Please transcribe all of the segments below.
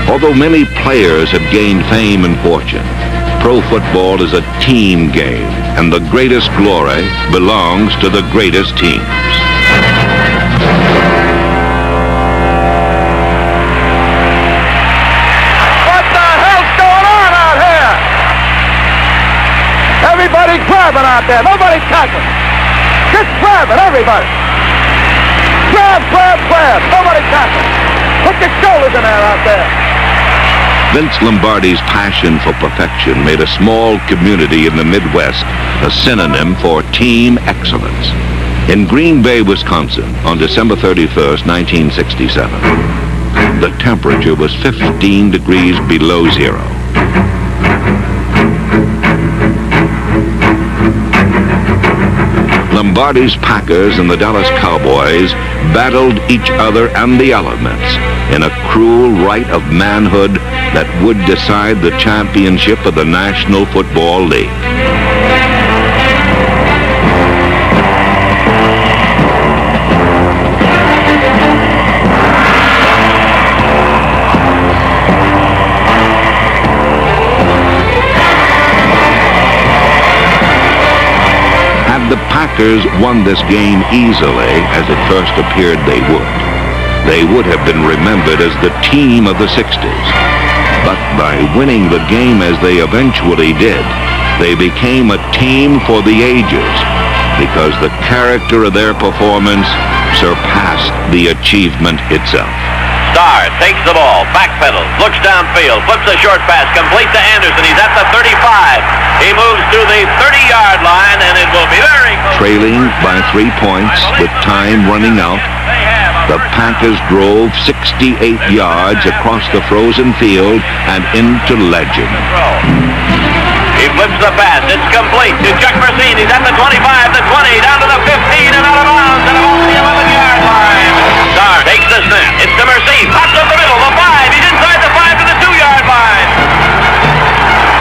Although many players have gained fame and fortune, pro football is a team game, and the greatest glory belongs to the greatest teams. What the hell's going on out here? Everybody's grabbing out there. Nobody's tackling. Just grabbing, everybody. Grab, grab, grab. Nobody tackling. Put your shoulders in there out there. Vince Lombardi's passion for perfection made a small community in the Midwest a synonym for team excellence. In Green Bay, Wisconsin, on December 31st, 1967, the temperature was 15 degrees below zero. Lombardi's Packers and the Dallas Cowboys battled each other and the elements in a cruel rite of manhood that would decide the championship of the National Football League. The Packers won this game easily, as it first appeared they would have been remembered as the team of the 60s. But by winning the game as they eventually did, they became a team for the ages, because the character of their performance surpassed the achievement itself. Starr takes the ball, backpedals, looks downfield, flips a short pass, complete to Anderson. He's at the 35. He moves to the 30-yard line, and it will be very close. Trailing by 3 points with time running out, the Packers drove 68 yards across the frozen field and into legend. He flips the pass. It's complete to Chuck Mercine. He's at the 25, the 20, down to the 15, and out of bounds, and about the 11-yard line. Starr takes the snap. It's to Mercine. Pops up the middle, the 5. He's inside the 5 to the 2-yard line.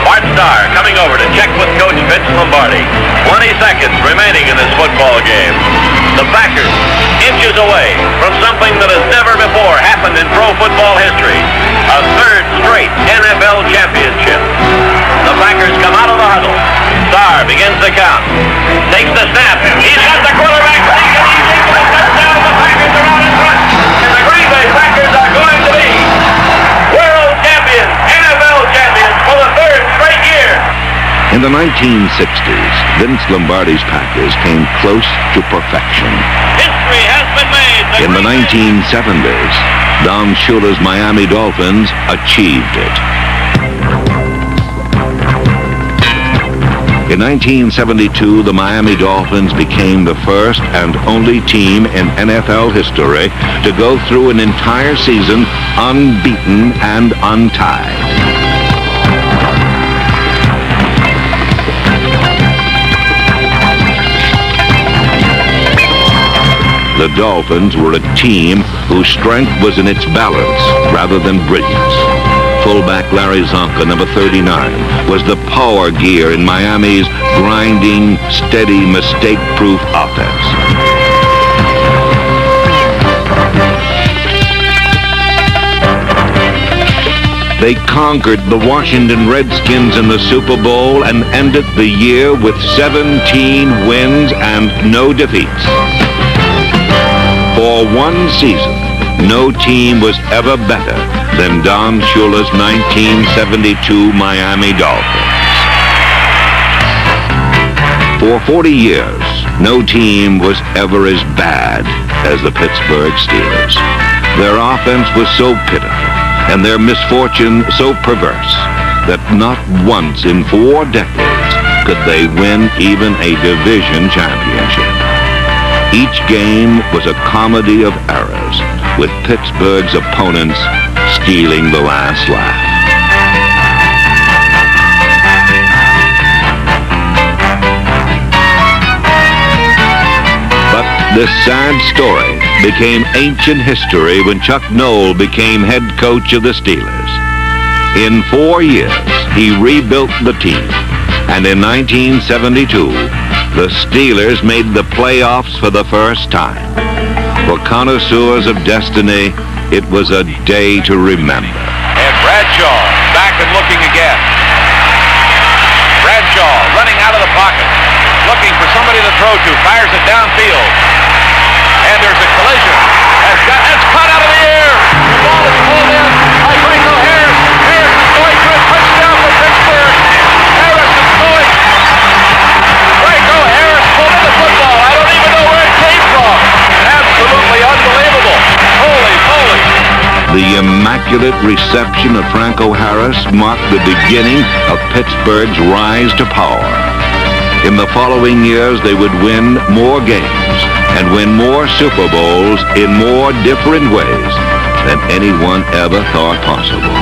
Bart Starr coming over to check with Coach Vince Lombardi. 20 seconds remaining in this football game. The Packers inches away from something that has never before happened in pro football history. A third straight NFL championship. The Packers come out of the huddle. Starr begins to count. Takes the snap. He's got the quarterback. He takes the touchdown. The Packers are out in front. And the Green Bay Packers are going to be world champions, NFL champions for the third straight year. In the 1960s, Vince Lombardi's Packers came close to perfection. History has been made. In the 1970s, Don Shula's Miami Dolphins achieved it. In 1972, the Miami Dolphins became the first and only team in NFL history to go through an entire season unbeaten and untied. The Dolphins were a team whose strength was in its balance rather than brilliance. Fullback Larry Zonka, number 39, was the power gear in Miami's grinding, steady, mistake-proof offense. They conquered the Washington Redskins in the Super Bowl and ended the year with 17 wins and no defeats. For one season, no team was ever better than Don Shula's 1972 Miami Dolphins. For 40 years, no team was ever as bad as the Pittsburgh Steelers. Their offense was so pitiful and their misfortune so perverse that not once in 4 decades could they win even a division championship. Each game was a comedy of errors, with Pittsburgh's opponents stealing the last laugh. But this sad story became ancient history when Chuck Noll became head coach of the Steelers. In 4 years, he rebuilt the team, and in 1972, the Steelers made the playoffs for the first time. For connoisseurs of destiny, it was a day to remember. pocket, looking for somebody to throw to, fires it downfield. And there's a collision. It's caught out of the air. The ball is pulled in by Franco Harris. Harris is going for a touchdown for Pittsburgh. Harris is going. Franco Harris pulled in the football. I don't even know where it came from. Absolutely unbelievable. Holy moly. The immaculate reception of Franco Harris marked the beginning of Pittsburgh's rise to power. In the following years, they would win more games and win more Super Bowls in more different ways than anyone ever thought possible.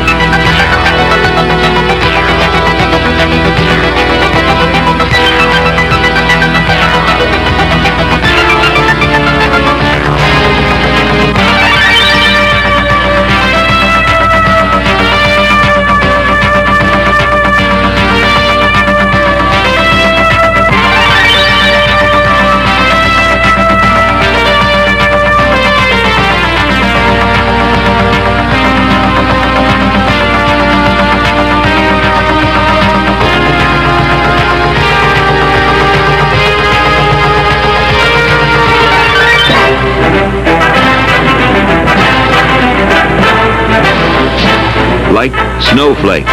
Like snowflakes,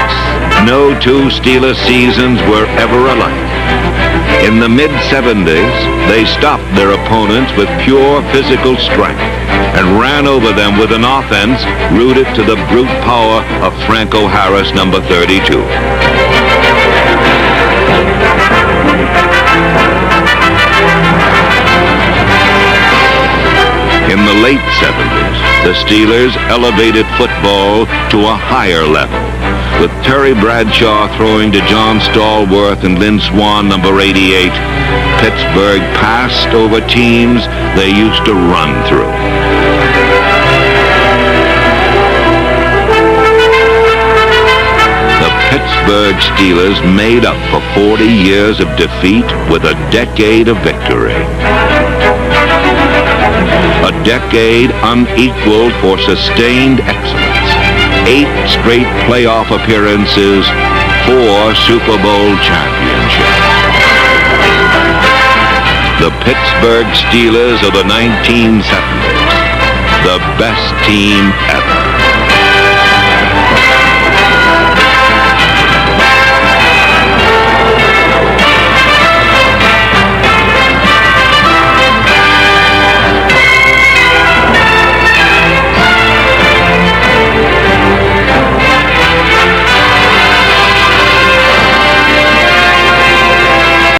no two Steelers seasons were ever alike. In the mid-70s, they stopped their opponents with pure physical strength and ran over them with an offense rooted to the brute power of Franco Harris, number 32. In the late 70s, the Steelers elevated football to a higher level, with Terry Bradshaw throwing to John Stallworth and Lynn Swann, number 88. Pittsburgh passed over teams they used to run through. The Pittsburgh Steelers made up for 40 years of defeat with a decade of victory. A decade unequaled for sustained excellence. 8 straight playoff appearances, 4 Super Bowl championships. The Pittsburgh Steelers of the 1970s, the best team ever.